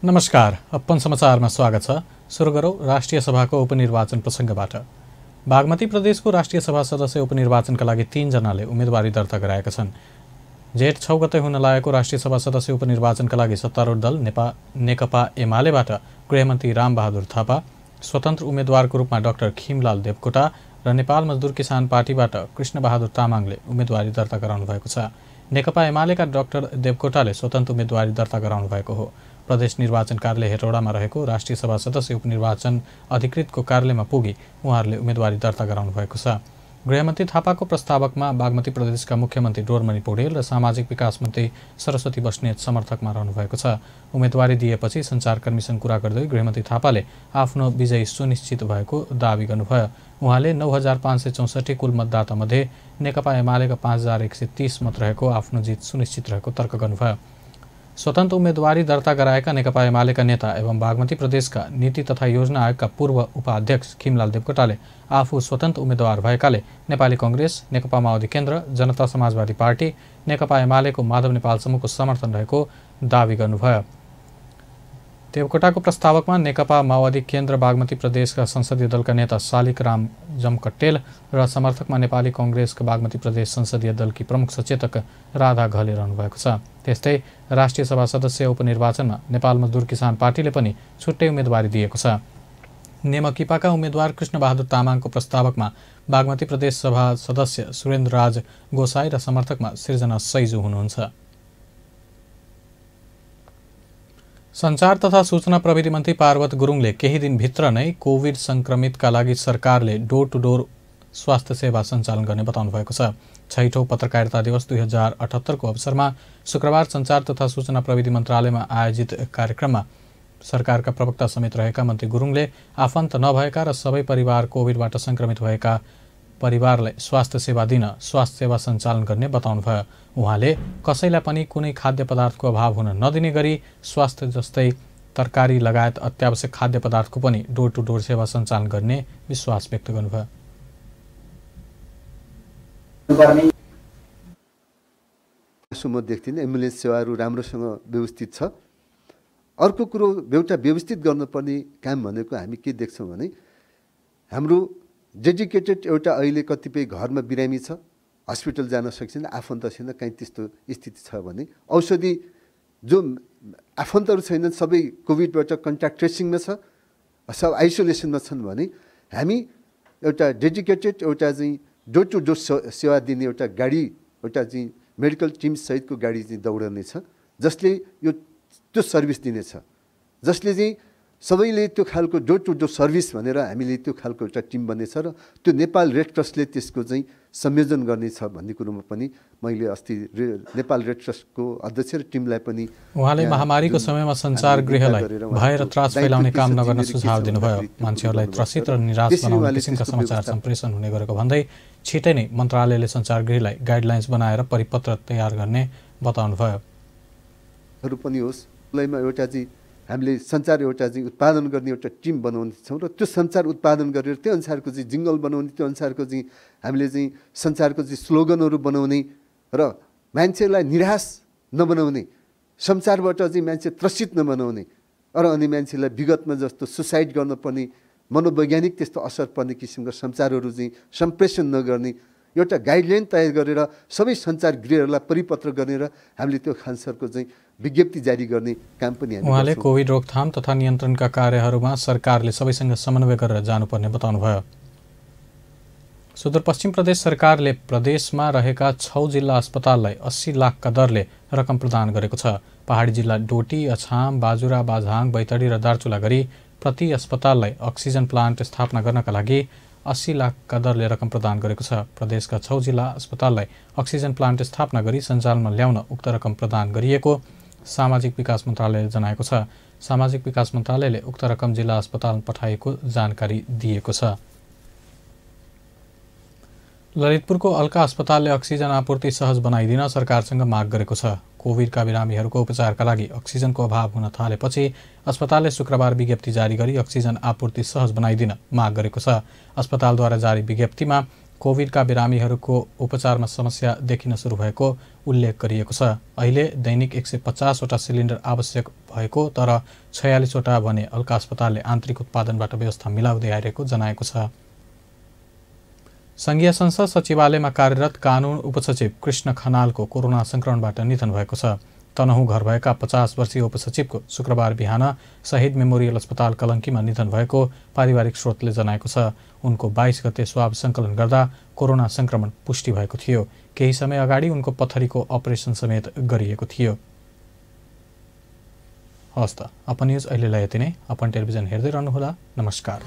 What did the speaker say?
नमस्कार, अपन समाचारमा स्वागत छ। सुरु गरौँ राष्ट्रिय सभाको उपनिर्वाचन प्रसङ्गबाट। बागमती प्रदेशको राष्ट्रिय सभा सदस्य उपनिर्वाचनका लागि 3 जनाले उम्मेदवारी दर्ता गराएका छन्। जेठ 6 गते हुन लागेको राष्ट्रिय सभा सदस्य उपनिर्वाचनका लागि सत्तारूढ दल नेकपा एमालेबाट गृहमन्त्री रामबहादुर थापा, स्वतन्त्र उम्मेदवारको रूपमा डाक्टर खिमलाल देवकोटा र नेपाल मजदुर किसान पार्टीबाट कृष्णबहादुर तामाङले उम्मेदवारी दर्ता गराउनु भएको छ। नेकपा एमालेका डाक्टर देवकोटाले स्वतन्त्र उम्मेदवारी दर्ता गराउनु भएको हो। प्रदेश निर्वाचन कार्यालय हेटौडामा रहेको राष्ट्रिय सभा सदस्य उपनिर्वाचन अधिकृतको कार्यालयमा पुगी उहाँहरूले उम्मेदवारी दर्ता गराउनु भएको छ। गृहमन्त्री थापाको प्रस्तावकमा बागमती प्रदेशका मुख्यमन्त्री डोरमणि पौडेल र सामाजिक विकास मन्त्री सरस्वती बस्नेत समर्थकमा रहनु भएको छ। उम्मेदवारी दिएपछि सञ्चारकर्मीसँग कुरा गर्दै गृहमन्त्री थापाले आफ्नो विजय सुनिश्चित भएको दावी गर्नुभयो। उहाँले 9564 कुल मतदातामध्ये नेकपा एमालेका 5130 मत रहेको आफ्नो जित सुनिश्चित रहेको तर्क गर्नुभयो। स्वतन्त्र उम्मेदवारी दर्ता गराएका नेकपा एमालेका नेता एवं बागमती प्रदेशका नीति तथा योजना आयोगका पूर्व उपाध्यक्ष खिमलाल देवकोटाले आफू स्वतन्त्र उम्मेदवार भएकाले नेपाली कङ्ग्रेस, नेकपा माओवादी केन्द्र, जनता समाजवादी पार्टी, नेकपा एमालेको माधव नेपाल समूहको समर्थन रहेको दावी गर्नुभयो। देवकोटाको प्रस्तावकमा नेकपा माओवादी केन्द्र बागमती प्रदेशका संसदीय दलका नेता शालिकराम जमकट्टेल र समर्थकमा नेपाली कङ्ग्रेसका बागमती प्रदेश संसदीय दलकी प्रमुख सचेतक राधा घले रहनु भएको छ। त्यस्तै राष्ट्रिय सभा सदस्य उपनिर्वाचनमा नेपाल मजदुर किसान पार्टीले पनि छुट्टै उम्मेदवारी दिएको छ। नेमकिपाका उम्मेदवार कृष्णबहादुर तामाङको प्रस्तावकमा बागमती प्रदेश सभा सदस्य सुरेन्द्रराज गोसाई र समर्थकमा सृजना सैजु हुनुहुन्छ। सञ्चार तथा सूचना प्रविधि मन्त्री पार्वत गुरुङले केही दिनभित्र नै कोभिड संक्रमितका लागि सरकारले डोर टु डोर स्वास्थ्य सेवा सञ्चालन गर्ने बताउनु भएको छ। 6औं पत्रकारिता दिवस 2078 को अवसरमा शुक्रबार सञ्चार तथा सूचना प्रविधि मन्त्रालयमा आयोजित कार्यक्रममा सरकारका प्रवक्ता समेत रहेका मन्त्री गुरुङले आफन्त नभएका र सबै परिवार कोभिडबाट संक्रमित भएका परिवारलाई स्वास्थ्य सेवा दिन स्वास्थ्य सेवा सञ्चालन गर्ने बताउनुभयो। उहाँले कसैलाई पनि कुनै खाद्य पदार्थको अभाव हुन नदिने गरी स्वास्थ्य जस्तै तरकारी लगायत अत्यावश्यक खाद्य पदार्थको पनि डोर टु डोर सेवा सञ्चालन गर्ने विश्वास व्यक्त गर्नुभयो। म देख्दिनँ एम्बुलेन्स सेवाहरू राम्रोसँग व्यवस्थित छ। अर्को कुरो एउटा व्यवस्थित गर्नुपर्ने काम भनेको हामी के देख्छौँ भने हाम्रो डेडिकेटेड एउटा अहिले कतिपय घरमा बिरामी छ, हस्पिटल जान सकिँदैन, आफन्त छैन, कहीँ त्यस्तो स्थिति छ भने औषधि जो आफन्तहरू छैनन् सबै कोभिडबाट कन्ट्याक्ट ट्रेसिङमा छ, सब आइसोलेसनमा छन् भने हामी एउटा डेडिकेटेड एउटा चाहिँ डोर टु डोर सेवा दिने एउटा गाडी, एउटा चाहिँ मेडिकल टिम सहितको गाडी चाहिँ दौडने छ, जसले यो त्यो सर्भिस दिनेछ, जसले चाहिँ सबैले त्यो खालको डोर टु डोर सर्भिस भनेर हामीले त्यो खालको एउटा टिम बनेछ र त्यो नेपाल रेड क्रसले त्यसको चाहिँ संयोजन गर्नेछ भन्ने कुरोमा पनि मैले अस्ति नेपाल रेड क्रसको अध्यक्ष र टिमलाई पनि उहाँले महामारीको समयमा सञ्चार गृहलाई भय र त्रास फैलाउने काम नगर्न सुझाव दिनुभयो। मान्छेहरूलाई त्रसित र निराश बनाउने किसिमका समाचार सम्प्रेषण हुने गरेको भन्दै छिटै नै मन्त्रालयले सञ्चार गृहलाई गाइडलाइन्स बनाएर परिपत्र तयार गर्ने बताउनुभयो। पनि होस् एउटा चाहिँ हामीले सञ्चार एउटा चाहिँ उत्पादन गर्ने एउटा टिम बनाउने छौँ र त्यो सञ्चार उत्पादन गरेर त्यो अनुसारको चाहिँ जिङ्गल बनाउने, त्यो अनुसारको चाहिँ हामीले चाहिँ सञ्चारको चाहिँ स्लोगनहरू बनाउने र मान्छेलाई निराश नबनाउने, सञ्चारबाट चाहिँ मान्छे त्रसित नबनाउने र अनि मान्छेलाई विगतमा जस्तो सुसाइड गर्न पर्ने मनोवैज्ञानिक त्यस्तो असर पर्ने किसिमका सञ्चारहरू चाहिँ सम्प्रेषण नगर्ने एउटा गाइडलाइन तयार गरेर सबै सञ्चार गृहहरूलाई परिपत्र गरेर हामीले त्यो खान्सरको चाहिँ विज्ञप्ति जारी गर्ने काम पनि हामी उहाँले कोभिड रोकथाम तथा नियन्त्रणका कार्यहरूमा सरकारले सबैसँग समन्वय गरेर जानुपर्ने बताउनुभयो। सुदूरपश्चिम प्रदेश सरकारले प्रदेशमा रहेका 6 जिल्ला अस्पताललाई 80 लाखका दरले रकम प्रदान गरेको छ। पहाडी जिल्ला डोटी, अछाम, बाजुरा, बाझाङ, बैतडी र दार्चुला गरी प्रति अस्पताललाई अक्सिजन प्लान्ट स्थापना गर्नका लागि 80 लाखका दरले रकम प्रदान गरेको छ। प्रदेशका 6 जिल्ला अस्पताललाई अक्सिजन प्लान्ट स्थापना गरी सञ्चालनमा ल्याउन उक्त रकम प्रदान गरिएको सामाजिक विकास मन्त्रालयले जनाएको छ। सामाजिक विकास मन्त्रालयले उक्त रकम जिल्ला अस्पताल पठाएको जानकारी दिएको छ। ललितपुरको अल्का अस्पतालले अक्सिजन आपूर्ति सहज बनाइदिन सरकारसँग माग गरेको छ। कोभिडका बिरामीहरूको उपचारका लागि अक्सिजनको अभाव हुन थालेपछि अस्पतालले शुक्रबार विज्ञप्ति जारी गरी अक्सिजन आपूर्ति सहज बनाइदिन माग गरेको छ। अस्पतालद्वारा जारी विज्ञप्तिमा कोभिडका बिरामीहरूको उपचारमा समस्या देखिन सुरु भएको उल्लेख गरिएको छ। अहिले दैनिक 150वटा सिलिन्डर आवश्यक भएको तर 46वटा भने अल्का अस्पतालले आन्तरिक उत्पादनबाट व्यवस्था मिलाउँदै आइरहेको जनाएको छ। संघीय संसद सचिवालयमा कार्यरत कानुन उपसचिव कृष्ण खनालको कोरोना संक्रमणबाट निधन भएको छ। तनहुँ घर भएका 50 वर्षीय उपसचिवको शुक्रबार बिहान शहीद मेमोरियल अस्पताल कलङ्कीमा निधन भएको पारिवारिक स्रोतले जनाएको छ। उनको 22 गते स्वाब सङ्कलन गर्दा कोरोना संक्रमण पुष्टि भएको थियो। केही समय अगाडि उनको पथरीको अपरेसन समेत गरिएको थियो। हवस् त, अपन न्युज अहिलेलाई यति नै। अपन टेलिभिजन हेर्दै रहनुहोला। नमस्कार।